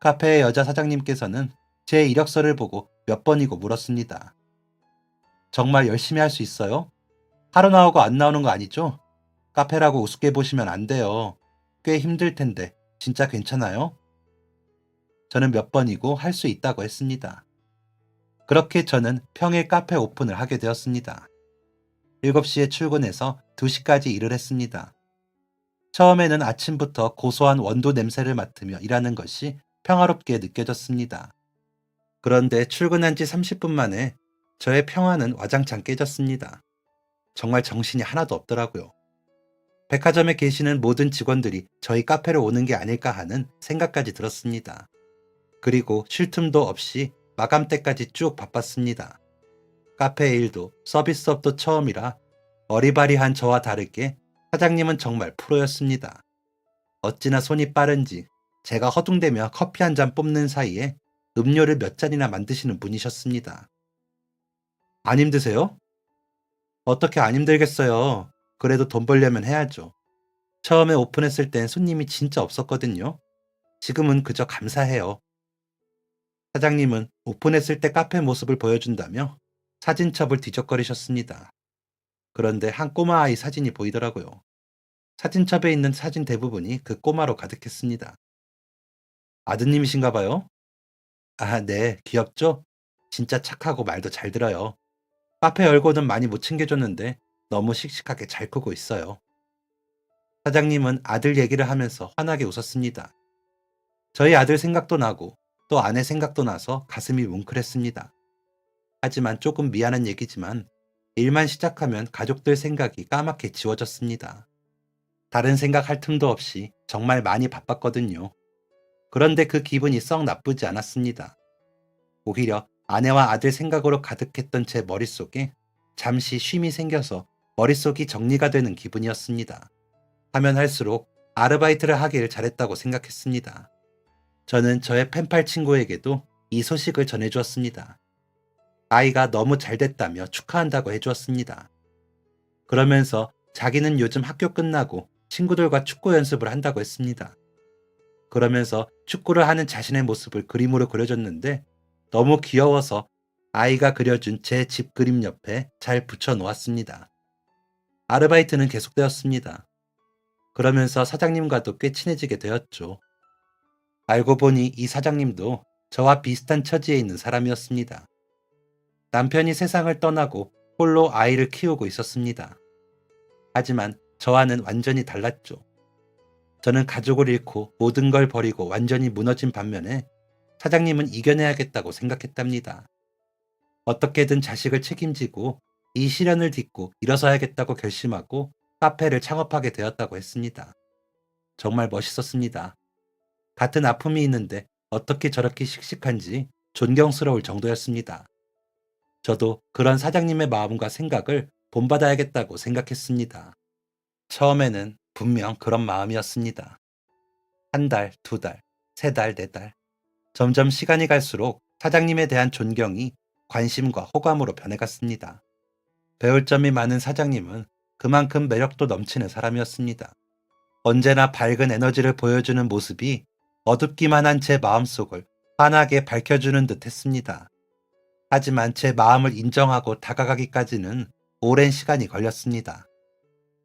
카페의 여자 사장님께서는 제 이력서를 보고 몇 번이고 물었습니다. 정말 열심히 할 수 있어요? 하루 나오고 안 나오는 거 아니죠? 카페라고 우습게 보시면 안 돼요. 꽤 힘들 텐데 진짜 괜찮아요? 저는 몇 번이고 할 수 있다고 했습니다. 그렇게 저는 평일 카페 오픈을 하게 되었습니다. 7시에 출근해서 2시까지 일을 했습니다. 처음에는 아침부터 고소한 원두 냄새를 맡으며 일하는 것이 평화롭게 느껴졌습니다. 그런데 출근한 지 30분 만에 저의 평화는 와장창 깨졌습니다. 정말 정신이 하나도 없더라고요. 백화점에 계시는 모든 직원들이 저희 카페로 오는 게 아닐까 하는 생각까지 들었습니다. 그리고 쉴 틈도 없이 마감 때까지 쭉 바빴습니다. 카페 일도 서비스업도 처음이라 어리바리한 저와 다르게 사장님은 정말 프로였습니다. 어찌나 손이 빠른지 제가 허둥대며 커피 한 잔 뽑는 사이에 음료를 몇 잔이나 만드시는 분이셨습니다. 안 힘드세요? 어떻게 안 힘들겠어요. 그래도 돈 벌려면 해야죠. 처음에 오픈했을 땐 손님이 진짜 없었거든요. 지금은 그저 감사해요. 사장님은 오픈했을 때 카페 모습을 보여준다며 사진첩을 뒤적거리셨습니다. 그런데 한 꼬마 아이 사진이 보이더라고요. 사진첩에 있는 사진 대부분이 그 꼬마로 가득했습니다. 아드님이신가 봐요? 아, 네, 귀엽죠? 진짜 착하고 말도 잘 들어요. 카페 열고는 많이 못 챙겨줬는데 너무 씩씩하게 잘 크고 있어요. 사장님은 아들 얘기를 하면서 환하게 웃었습니다. 저희 아들 생각도 나고 또 아내 생각도 나서 가슴이 뭉클했습니다. 하지만 조금 미안한 얘기지만 일만 시작하면 가족들 생각이 까맣게 지워졌습니다. 다른 생각할 틈도 없이 정말 많이 바빴거든요. 그런데 그 기분이 썩 나쁘지 않았습니다. 오히려 아내와 아들 생각으로 가득했던 제 머릿속에 잠시 쉼이 생겨서 머릿속이 정리가 되는 기분이었습니다. 하면 할수록 아르바이트를 하길 잘했다고 생각했습니다. 저는 저의 펜팔 친구에게도 이 소식을 전해주었습니다. 아이가 너무 잘 됐다며 축하한다고 해주었습니다. 그러면서 자기는 요즘 학교 끝나고 친구들과 축구 연습을 한다고 했습니다. 그러면서 축구를 하는 자신의 모습을 그림으로 그려줬는데 너무 귀여워서 아이가 그려준 제 집 그림 옆에 잘 붙여 놓았습니다. 아르바이트는 계속되었습니다. 그러면서 사장님과도 꽤 친해지게 되었죠. 알고 보니 이 사장님도 저와 비슷한 처지에 있는 사람이었습니다. 남편이 세상을 떠나고 홀로 아이를 키우고 있었습니다. 하지만 저와는 완전히 달랐죠. 저는 가족을 잃고 모든 걸 버리고 완전히 무너진 반면에 사장님은 이겨내야겠다고 생각했답니다. 어떻게든 자식을 책임지고 이 시련을 딛고 일어서야겠다고 결심하고 카페를 창업하게 되었다고 했습니다. 정말 멋있었습니다. 같은 아픔이 있는데 어떻게 저렇게 씩씩한지 존경스러울 정도였습니다. 저도 그런 사장님의 마음과 생각을 본받아야겠다고 생각했습니다. 처음에는 분명 그런 마음이었습니다. 한 달, 두 달, 세 달, 네 달. 점점 시간이 갈수록 사장님에 대한 존경이 관심과 호감으로 변해갔습니다. 배울 점이 많은 사장님은 그만큼 매력도 넘치는 사람이었습니다. 언제나 밝은 에너지를 보여주는 모습이 어둡기만 한 제 마음속을 환하게 밝혀주는 듯 했습니다. 하지만 제 마음을 인정하고 다가가기까지는 오랜 시간이 걸렸습니다.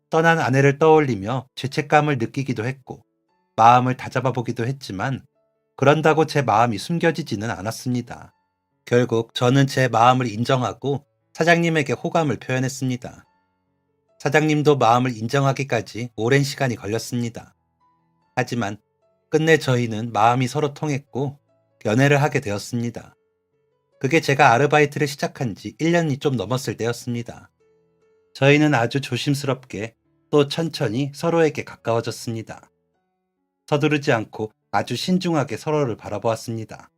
떠난 아내를 떠올리며 죄책감을 느끼기도 했고, 마음을 다잡아 보기도 했지만, 그런다고 제 마음이 숨겨지지는 않았습니다. 결국 저는 제 마음을 인정하고 사장님에게 호감을 표현했습니다. 사장님도 마음을 인정하기까지 오랜 시간이 걸렸습니다. 하지만 끝내 저희는 마음이 서로 통했고 연애를 하게 되었습니다. 그게 제가 아르바이트를 시작한 지 1년이 좀 넘었을 때였습니다. 저희는 아주 조심스럽게 또 천천히 서로에게 가까워졌습니다. 서두르지 않고 아주 신중하게 서로를 바라보았습니다.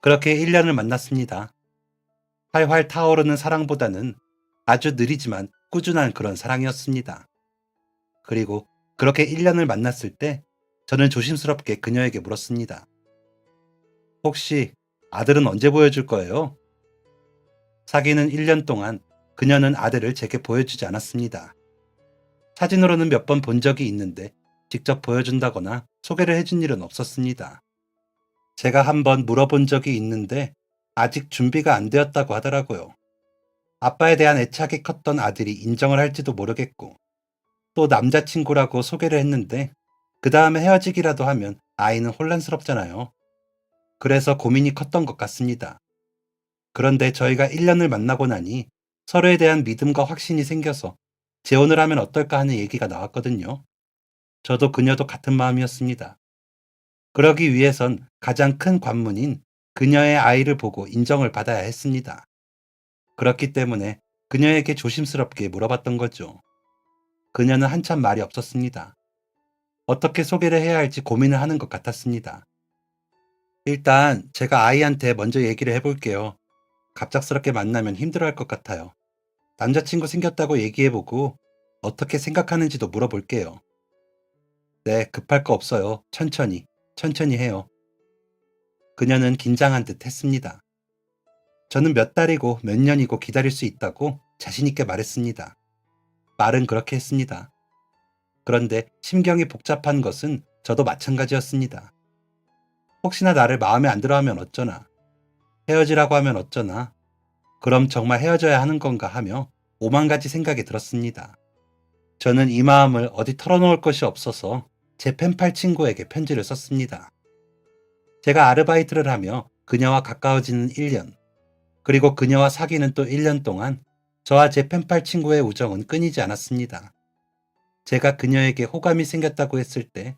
그렇게 1년을 만났습니다. 활활 타오르는 사랑보다는 아주 느리지만 꾸준한 그런 사랑이었습니다. 그리고 그렇게 1년을 만났을 때 저는 조심스럽게 그녀에게 물었습니다. 혹시 아들은 언제 보여줄 거예요? 사귀는 1년 동안 그녀는 아들을 제게 보여주지 않았습니다. 사진으로는 몇 번 본 적이 있는데 직접 보여준다거나 소개를 해준 일은 없었습니다. 제가 한번 물어본 적이 있는데 아직 준비가 안 되었다고 하더라고요. 아빠에 대한 애착이 컸던 아들이 인정을 할지도 모르겠고 또 남자친구라고 소개를 했는데 그 다음에 헤어지기라도 하면 아이는 혼란스럽잖아요. 그래서 고민이 컸던 것 같습니다. 그런데 저희가 1년을 만나고 나니 서로에 대한 믿음과 확신이 생겨서 재혼을 하면 어떨까 하는 얘기가 나왔거든요. 저도 그녀도 같은 마음이었습니다. 그러기 위해선 가장 큰 관문인 그녀의 아이를 보고 인정을 받아야 했습니다. 그렇기 때문에 그녀에게 조심스럽게 물어봤던 거죠. 그녀는 한참 말이 없었습니다. 어떻게 소개를 해야 할지 고민을 하는 것 같았습니다. 일단 제가 아이한테 먼저 얘기를 해볼게요. 갑작스럽게 만나면 힘들어할 것 같아요. 남자친구 생겼다고 얘기해보고 어떻게 생각하는지도 물어볼게요. 네, 급할 거 없어요. 천천히 해요. 그녀는 긴장한 듯 했습니다. 저는 몇 달이고 몇 년이고 기다릴 수 있다고 자신있게 말했습니다. 말은 그렇게 했습니다. 그런데 심경이 복잡한 것은 저도 마찬가지였습니다. 혹시나 나를 마음에 안 들어 하면 어쩌나, 헤어지라고 하면 어쩌나, 그럼 정말 헤어져야 하는 건가 하며 오만 가지 생각이 들었습니다. 저는 이 마음을 어디 털어놓을 것이 없어서 제 펜팔 친구에게 편지를 썼습니다. 제가 아르바이트를 하며 그녀와 가까워지는 1년, 그리고 그녀와 사귀는 또 1년 동안 저와 제 펜팔 친구의 우정은 끊이지 않았습니다. 제가 그녀에게 호감이 생겼다고 했을 때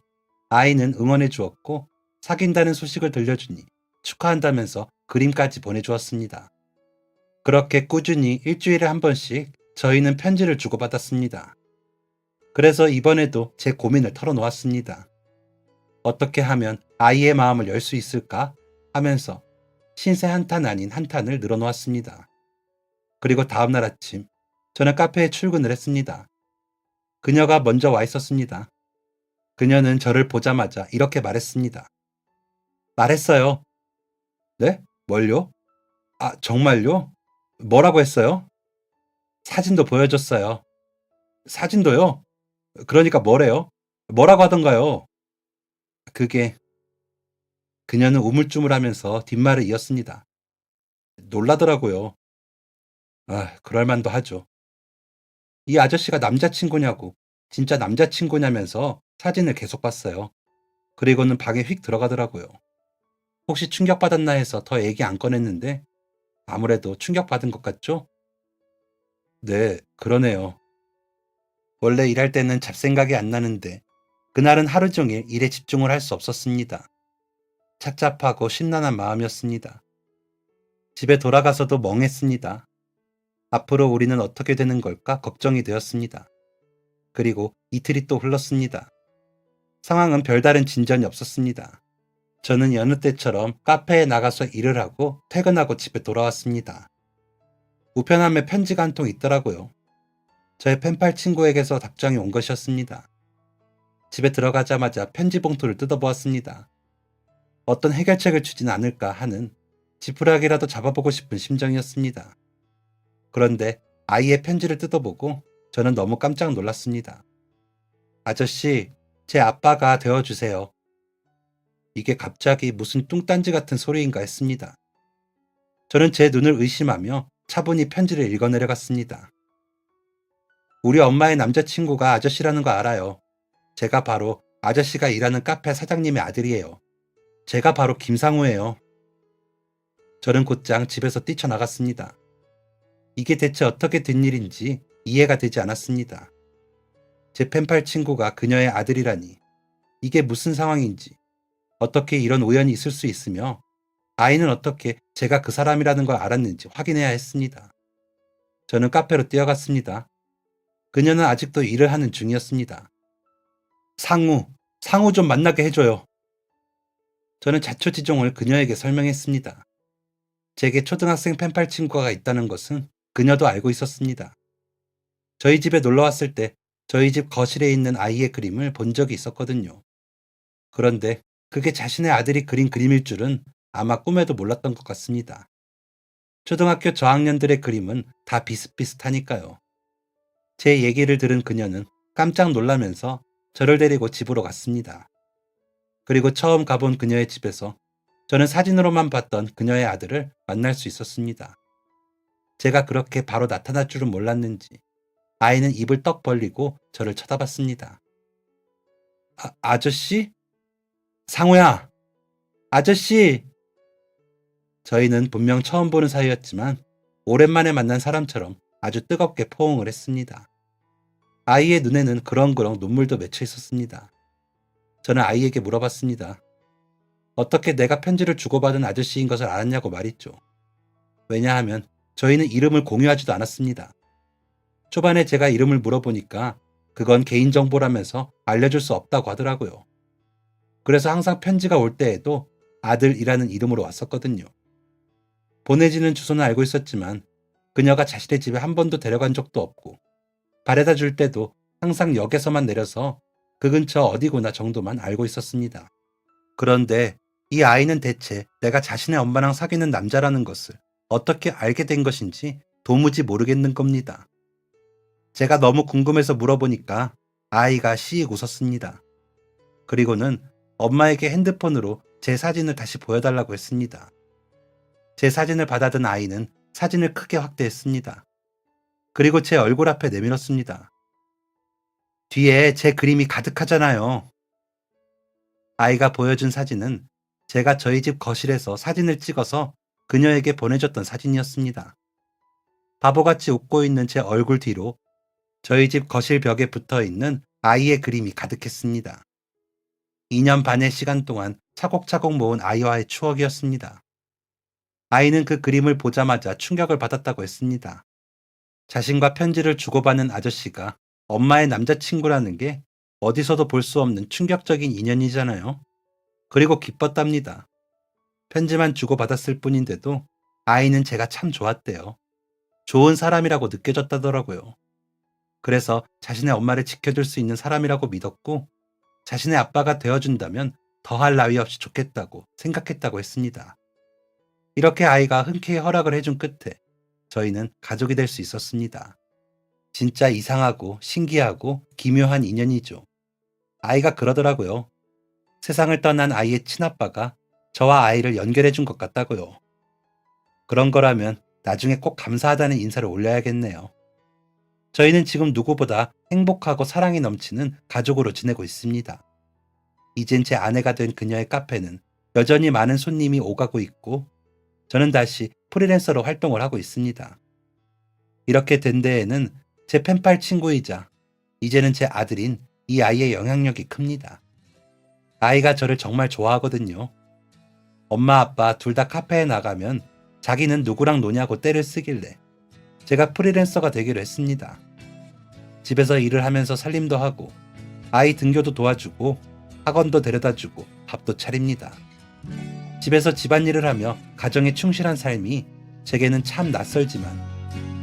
아이는 응원해 주었고 사귄다는 소식을 들려주니 축하한다면서 그림까지 보내주었습니다. 그렇게 꾸준히 일주일에 한 번씩 저희는 편지를 주고받았습니다. 그래서 이번에도 제 고민을 털어놓았습니다. 어떻게 하면 아이의 마음을 열 수 있을까 하면서 신세 한탄 아닌 한탄을 늘어놓았습니다. 그리고 다음날 아침 저는 카페에 출근을 했습니다. 그녀가 먼저 와 있었습니다. 그녀는 저를 보자마자 이렇게 말했습니다. 말했어요. 네? 뭘요? 아, 정말요? 뭐라고 했어요? 사진도 보여줬어요. 사진도요? 그러니까 뭐래요? 뭐라고 하던가요? 그게 그녀는 우물쭈물하면서 뒷말을 이었습니다. 놀라더라고요. 아, 그럴만도 하죠. 이 아저씨가 남자친구냐고, 진짜 남자친구냐면서 사진을 계속 봤어요. 그리고는 방에 휙 들어가더라고요. 혹시 충격받았나 해서 더 얘기 안 꺼냈는데 아무래도 충격받은 것 같죠? 네, 그러네요. 원래 일할 때는 잡생각이 안 나는데 그날은 하루 종일 일에 집중을 할 수 없었습니다. 착잡하고 심란한 마음이었습니다. 집에 돌아가서도 멍했습니다. 앞으로 우리는 어떻게 되는 걸까 걱정이 되었습니다. 그리고 이틀이 또 흘렀습니다. 상황은 별다른 진전이 없었습니다. 저는 여느 때처럼 카페에 나가서 일을 하고 퇴근하고 집에 돌아왔습니다. 우편함에 편지가 한 통 있더라고요. 저의 펜팔 친구에게서 답장이 온 것이었습니다. 집에 들어가자마자 편지 봉투를 뜯어보았습니다. 어떤 해결책을 주진 않을까 하는 지푸라기라도 잡아보고 싶은 심정이었습니다. 그런데 아이의 편지를 뜯어보고 저는 너무 깜짝 놀랐습니다. 아저씨, 제 아빠가 되어주세요. 이게 갑자기 무슨 뚱딴지 같은 소리인가 했습니다. 저는 제 눈을 의심하며 차분히 편지를 읽어내려갔습니다. 우리 엄마의 남자친구가 아저씨라는 거 알아요. 제가 바로 아저씨가 일하는 카페 사장님의 아들이에요. 제가 바로 김상우예요. 저는 곧장 집에서 뛰쳐나갔습니다. 이게 대체 어떻게 된 일인지 이해가 되지 않았습니다. 제 펜팔 친구가 그녀의 아들이라니 이게 무슨 상황인지, 어떻게 이런 우연이 있을 수 있으며 아이는 어떻게 제가 그 사람이라는 걸 알았는지 확인해야 했습니다. 저는 카페로 뛰어갔습니다. 그녀는 아직도 일을 하는 중이었습니다. 상우 좀 만나게 해줘요. 저는 자초지종을 그녀에게 설명했습니다. 제게 초등학생 펜팔 친구가 있다는 것은 그녀도 알고 있었습니다. 저희 집에 놀러 왔을 때 저희 집 거실에 있는 아이의 그림을 본 적이 있었거든요. 그런데 그게 자신의 아들이 그린 그림일 줄은 아마 꿈에도 몰랐던 것 같습니다. 초등학교 저학년들의 그림은 다 비슷비슷하니까요. 제 얘기를 들은 그녀는 깜짝 놀라면서 저를 데리고 집으로 갔습니다. 그리고 처음 가본 그녀의 집에서 저는 사진으로만 봤던 그녀의 아들을 만날 수 있었습니다. 제가 그렇게 바로 나타날 줄은 몰랐는지 아이는 입을 떡 벌리고 저를 쳐다봤습니다. 아저씨? 상우야! 아저씨! 저희는 분명 처음 보는 사이였지만 오랜만에 만난 사람처럼 아주 뜨겁게 포옹을 했습니다. 아이의 눈에는 그렁그렁 눈물도 맺혀 있었습니다. 저는 아이에게 물어봤습니다. 어떻게 내가 편지를 주고받은 아저씨인 것을 알았냐고 말이죠. 왜냐하면 저희는 이름을 공유하지도 않았습니다. 초반에 제가 이름을 물어보니까 그건 개인정보라면서 알려줄 수 없다고 하더라고요. 그래서 항상 편지가 올 때에도 아들이라는 이름으로 왔었거든요. 보내지는 주소는 알고 있었지만 그녀가 자신의 집에 한 번도 데려간 적도 없고 바래다 줄 때도 항상 역에서만 내려서 그 근처 어디구나 정도만 알고 있었습니다. 그런데 이 아이는 대체 내가 자신의 엄마랑 사귀는 남자라는 것을 어떻게 알게 된 것인지 도무지 모르겠는 겁니다. 제가 너무 궁금해서 물어보니까 아이가 시익 웃었습니다. 그리고는 엄마에게 핸드폰으로 제 사진을 다시 보여달라고 했습니다. 제 사진을 받아든 아이는 사진을 크게 확대했습니다. 그리고 제 얼굴 앞에 내밀었습니다. 뒤에 제 그림이 가득하잖아요. 아이가 보여준 사진은 제가 저희 집 거실에서 사진을 찍어서 그녀에게 보내줬던 사진이었습니다. 바보같이 웃고 있는 제 얼굴 뒤로 저희 집 거실 벽에 붙어있는 아이의 그림이 가득했습니다. 2년 반의 시간 동안 차곡차곡 모은 아이와의 추억이었습니다. 아이는 그 그림을 보자마자 충격을 받았다고 했습니다. 자신과 편지를 주고받는 아저씨가 엄마의 남자친구라는 게 어디서도 볼 수 없는 충격적인 인연이잖아요. 그리고 기뻤답니다. 편지만 주고받았을 뿐인데도 아이는 제가 참 좋았대요. 좋은 사람이라고 느껴졌다더라고요. 그래서 자신의 엄마를 지켜줄 수 있는 사람이라고 믿었고 자신의 아빠가 되어준다면 더할 나위 없이 좋겠다고 생각했다고 했습니다. 이렇게 아이가 흔쾌히 허락을 해준 끝에 저희는 가족이 될 수 있었습니다. 진짜 이상하고 신기하고 기묘한 인연이죠. 아이가 그러더라고요. 세상을 떠난 아이의 친아빠가 저와 아이를 연결해 준 것 같다고요. 그런 거라면 나중에 꼭 감사하다는 인사를 올려야겠네요. 저희는 지금 누구보다 행복하고 사랑이 넘치는 가족으로 지내고 있습니다. 이젠 제 아내가 된 그녀의 카페는 여전히 많은 손님이 오가고 있고 저는 다시 프리랜서로 활동을 하고 있습니다. 이렇게 된 데에는 제 펜팔 친구이자 이제는 제 아들인 이 아이의 영향력이 큽니다. 아이가 저를 정말 좋아하거든요. 엄마 아빠 둘 다 카페에 나가면 자기는 누구랑 노냐고 떼를 쓰길래 제가 프리랜서가 되기로 했습니다. 집에서 일을 하면서 살림도 하고 아이 등교도 도와주고 학원도 데려다주고 밥도 차립니다. 집에서 집안일을 하며 가정에 충실한 삶이 제게는 참 낯설지만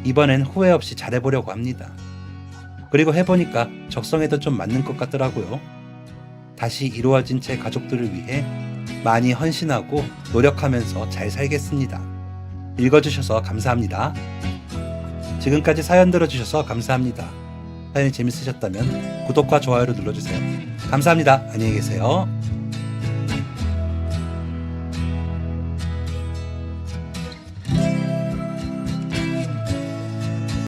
이번엔 후회 없이 잘해보려고 합니다. 그리고 해보니까 적성에도 좀 맞는 것 같더라고요. 다시 이루어진 제 가족들을 위해 많이 헌신하고 노력하면서 잘 살겠습니다. 읽어주셔서 감사합니다. 지금까지 사연 들어주셔서 감사합니다. 사연이 재밌으셨다면 구독과 좋아요를 눌러주세요. 감사합니다. 안녕히 계세요.